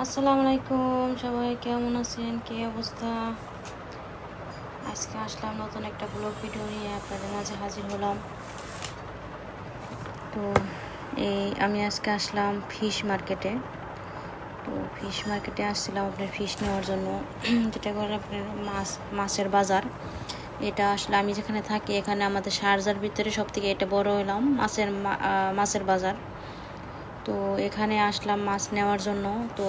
আসসালামু আলাইকুম, সবাই কেমন আছেন? কী অবস্থা? আজকে আসলাম নতুন একটা ব্লগ ভিডিও নিয়ে আপনাদের মাঝে হাজির হলাম। তো আমি আজকে আসলাম ফিশ মার্কেটে। তো ফিশ মার্কেটে আসছিলাম আপনার ফিশ নেওয়ার জন্য, যেটা করে আপনার মাছের বাজার। এটা আসলে আমি যেখানে থাকি এখানে আমাদের শারজার ভিতরে সব থেকে এটা বড় হলাম মাছের বাজার। তো এখানে আসলাম মাছ নেওয়ার জন্য। তো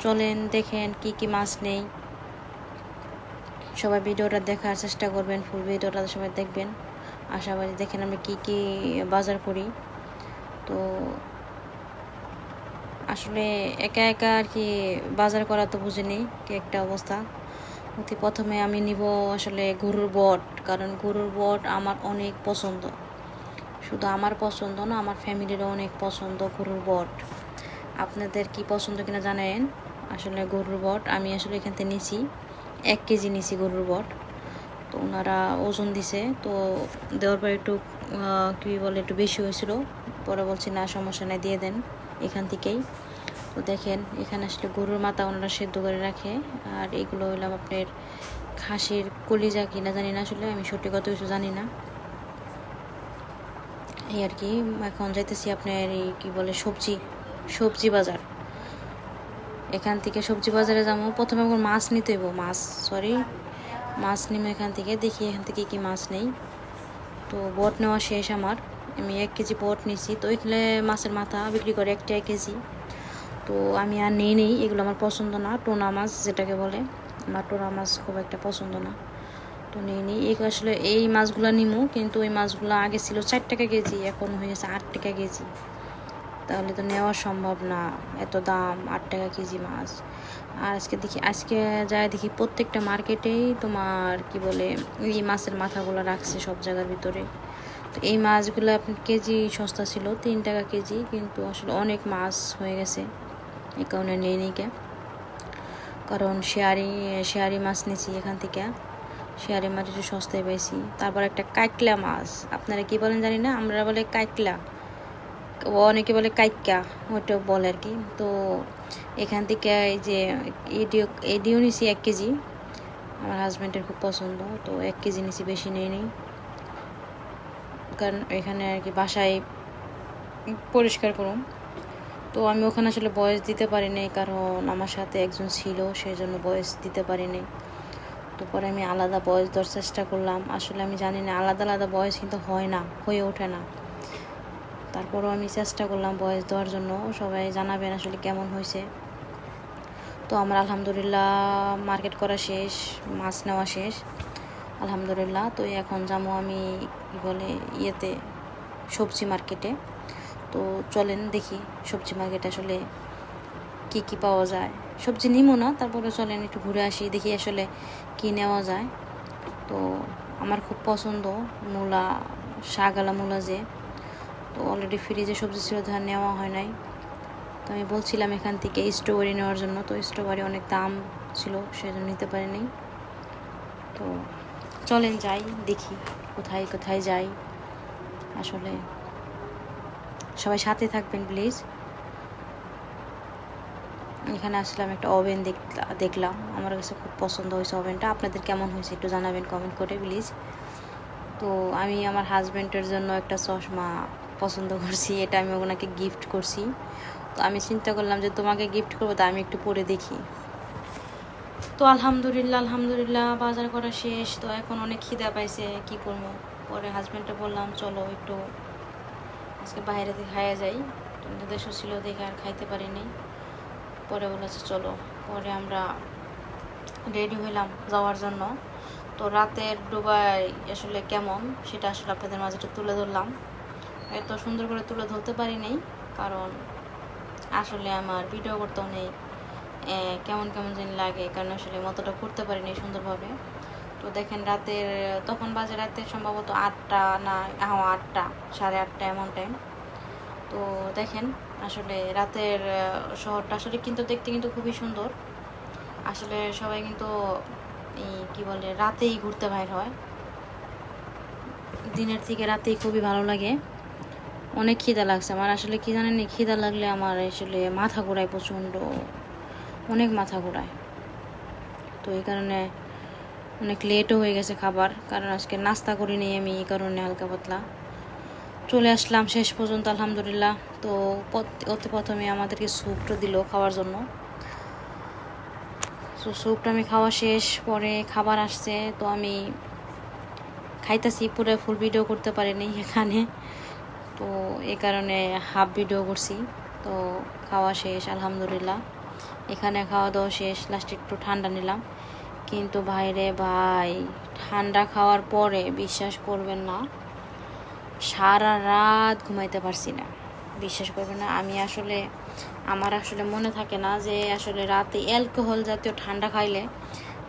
চলেন দেখেন কি কি মাছ নেই। সবাই ভিডিওটা দেখার চেষ্টা করবেন, ফুল ভিডিওটা সবাই দেখবেন। আশাবাদী দেখেন আমি কি কি বাজার করি। তো আসলে একা একা আর কি বাজার করা তো বুঝিনি কি একটা অবস্থা। অতি প্রথমে আমি নিব আসলে গরুর বট, কারণ গরুর বট আমার অনেক পছন্দ। শুধু আমার পছন্দ না, আমার ফ্যামিলিরও অনেক পছন্দ গরুর বট। আপনাদের কি পছন্দ কিনা জানেন। আসলে গরুর বট আমি আসলে এখান থেকে নিছি 1 কেজি নিছি গরুর বট। তো ওনারা ওজন দিছে, তো দেওয়ার পর একটু কী বলে একটু বেশি হয়েছিল। পরে বলছি না সমস্যা নেই, দিয়ে দেন এখান থেকেই। তো দেখেন এখানে আসলে গরুর মাথা ওনারা সেদ্ধ করে রাখে, আর এগুলো হইলাম আপনার খাসির কলিজা কিনা জানি না, আসলে আমি সঠিক কত কিছু জানি না এই আর কি। এখন যাইতেছি আপনার এই কী বলে সবজি বাজার। এখান থেকে সবজি বাজারে যাবো, প্রথমে আমার মাছ নিতে হইব, মাছ নিব এখান থেকে। দেখি এখান থেকে কি মাছ নেই। তো বট নেওয়া শেষ আমার। আমি 1 কেজি বট নিছি। তো এখানে মাছের মাথা বিক্রি করে 1 কেজি। তো আমি আর নেই, এগুলো আমার পছন্দ না। টোনা মাছ যেটাকে বলে, আমার টোনা মাছ খুব একটা পছন্দ না, তো নেই। আসলে এই মাছগুলো নিমু, কিন্তু ওই মাছগুলো আগে ছিল 4 টাকা কেজি, এখন হয়ে গেছে 8 টাকা কেজি। তাহলে তো নেওয়া সম্ভব না, এত দাম 8 টাকা কেজি মাছ। আর আজকে যায় দেখি প্রত্যেকটা মার্কেটেই তোমার কি বলে এই মাছের মাথাগুলো রাখছে সব জায়গার ভিতরে। তো এই মাছগুলো আপনার কেজি সস্তা ছিল 3 টাকা কেজি, কিন্তু আসলে অনেক মাছ হয়ে গেছে, এই কারণে নেই নিকে। কারণ শেয়ারি মাছ নিয়েছি এখান থেকে, শেয়ারি মাছ একটু সস্তায় পেয়েছি। তারপর একটা কাইকলা মাছ, আপনারা কি বলেন জানি না, আমরা বলে কাইকলা, অনেকে বলে কাইকা, ওইটা বলে আর কি। তো এখান থেকে এই যে এডিও নিছি 1 কেজি, আমার হাজব্যান্ডের খুব পছন্দ, তো 1 কেজি নিছি, বেশি নেই। কারণ এখানে আর কি বাসায় পরিষ্কার করুন। তো আমি ওখানে আসলে বয়স দিতে পারি নাই, কারণ আমার সাথে একজন ছিল, সেই জন্য বয়স দিতে পারি নাই। তো পরে আমি আলাদা বয়স দেওয়ার চেষ্টা করলাম। আসলে আমি জানি না, আলাদা আলাদা বয়স কিন্তু হয়ে ওঠে না। তারপরও আমি চেষ্টা করলাম বয়স দেওয়ার জন্য। সবাই জানাবেন আসলে কেমন হয়েছে। তো আমার আলহামদুলিল্লাহ মার্কেট করা শেষ, মাছ নেওয়া শেষ আলহামদুলিল্লাহ। তো এখন যাবো আমি কী বলে সবজি মার্কেটে। তো চলেন দেখি সবজি মার্কেটে আসলে কি কি পাওয়া যায়। সবজি নিমো না, তারপরে চলেন একটু ঘুরে আসি, দেখি আসলে কি নেওয়া যায়। তো আমার খুব পছন্দ মূলা, শাকওয়ালা মূলা যে। তো অলরেডি ফ্রিজে সবজি ছিল, ধান নেওয়া হয় নাই। তো আমি বলছিলাম এখান থেকে স্ট্রবেরি নেওয়ার জন্য, তো স্ট্রবেরি অনেক দাম ছিল, সেজন্য নিতে পারিনি। তো চলেন যাই, দেখি কোথায় কোথায় যাই। আসলে সবাই সাথে থাকবেন প্লিজ। এখানে আসলাম, একটা ওভেন দেখলাম, আমার কাছে খুব পছন্দ হয়েছে ওভেনটা। আপনাদের কেমন হয়েছে একটু জানাবেন কমেন্ট করে প্লিজ। তো আমি আমার হাজব্যান্ডের জন্য একটা চশমা পছন্দ করছি, এটা আমি ওনাকে গিফট করছি। তো আমি চিন্তা করলাম যে তোমাকে গিফট করবো, তা আমি একটু পরে দেখি। তো আলহামদুলিল্লাহ বাজার করা শেষ। তো এখন অনেক খিদা পাইছে, কি করবো। পরে হাজব্যান্ডকে বললাম চলো একটু আজকে বাইরে থেকে খাইয়া যাই। তো দেশও ছিল দেখে আর খাইতে পারিনি। পরে বলেছে চলো। পরে আমরা রেডি হইলাম যাওয়ার জন্য। তো রাতের দুবাই আসলে কেমন সেটা আসলে আপনাদের মাঝে একটু তুলে ধরলাম। এত সুন্দর করে তুলে ধরতে পারিনি, কারণ আসলে আমার ভিডিও করতে অনেক কেমন জানি লাগে, কারণ আসলে মতটা করতে পারিনি সুন্দরভাবে। তো দেখেন তখন বাজে রাতের সম্ভবত 8টা না, 8টা 8:30 এমন টাইম। তো দেখেন আসলে রাতের শহরটা আসলে কিন্তু দেখতে কিন্তু খুবই সুন্দর। আসলে সবাই কিন্তু এই কী বলে রাতেই ঘুরতে বাইর হয়, দিনের থেকে রাতেই খুবই ভালো লাগে। অনেক খিদা লাগছে আমার, আসলে কি জানেন, খিদা লাগলে আমার আসলে মাথা ঘোরায় প্রচণ্ড। অনেক মাথা ঘোরায়। তো এই কারণে অনেক লেটও হয়ে গেছে খাবার, কারণ আজকে নাস্তা করিনি আমি, এই কারণে হালকা পাতলা চলে আসলাম শেষ পর্যন্ত আলহামদুলিল্লাহ। তো অতি প্রথমে আমাদেরকে স্যুপটা দিল খাওয়ার জন্য। তো স্যুপটা আমি খাওয়া শেষ, পরে খাবার আসছে, তো আমি খাইতেছি, পুরো ফুল ভিডিও করতে পারিনি এখানে, তো এই কারণে হাফ ভিডিও করছি। তো খাওয়া শেষ আলহামদুলিল্লাহ, এখানে খাওয়া দাওয়া শেষ, লাস্টে একটু ঠান্ডা নিলাম। কিন্তু ভাইরে ভাই, ঠান্ডা খাওয়ার পরে বিশ্বাস করবেন না, সারা রাত ঘুমাইতে পারছি না। বিশ্বাস করবেন না, আমার আসলে মনে থাকে না যে আসলে রাতে অ্যালকোহল জাতীয় ঠান্ডা খাইলে,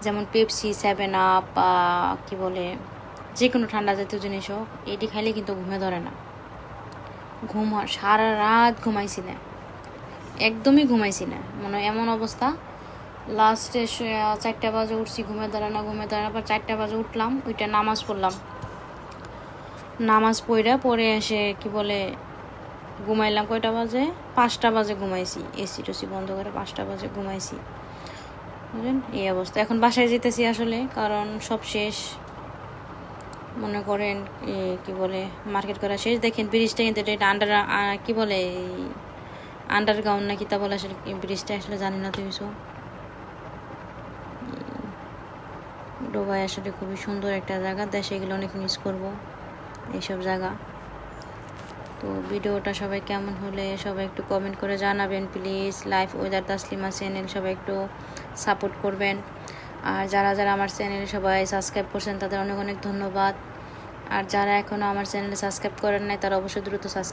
যেমন পেপসি, 7 আপ বা কী বলে যে কোনো ঠান্ডা জাতীয় জিনিস হোক, এটি খাইলে কিন্তু ঘুমে ধরে না। সারা রাত ঘুমাইছি না, একদমই ঘুমাইছি না, মানে এমন অবস্থা। লাস্টে 4টা বাজে উঠছি, ঘুমে ধরে না। আবার 4টা বাজে উঠলাম, ওইটা নামাজ পড়লাম, নামাজ পড়ে এসে কি বলে ঘুমাইলাম। কয়টা বাজে? 5টা বাজে ঘুমাইছি, এসি টুসি বন্ধ করে 5টা বাজে ঘুমাইছি, বুঝলেন? এই অবস্থা। এখন বাসায় যেতেছি আসলে, কারণ সব শেষ, মনে করেন কি বলে মার্কেট করা শেষ। দেখেন ব্রিজটা কিন্তু এটা কি বলে আন্ডারগ্রাউন্ড নাকি তা বলে, আসলে ব্রিজটা আসলে জানি না তো কিছু। ডোবাই আসলে খুবই সুন্দর একটা জায়গা, দেশে এগুলো অনেক মিস করব এইসব জায়গা। তো ভিডিওটা সবাই কেমন হলে সবাই একটু কমেন্ট করে জানাবেন please. Life weather Taslima channel সবাই একটু সাপোর্ট করবেন। আর যারা যারা আমার চ্যানেলে সবাই সাবস্ক্রাইব করছেন তাদের অনেক অনেক ধন্যবাদ। আর যারা এখনও আমার চ্যানেলে সাবস্ক্রাইব করেন নাই তারা অবশ্যই দ্রুত সাবস্ক্রাইব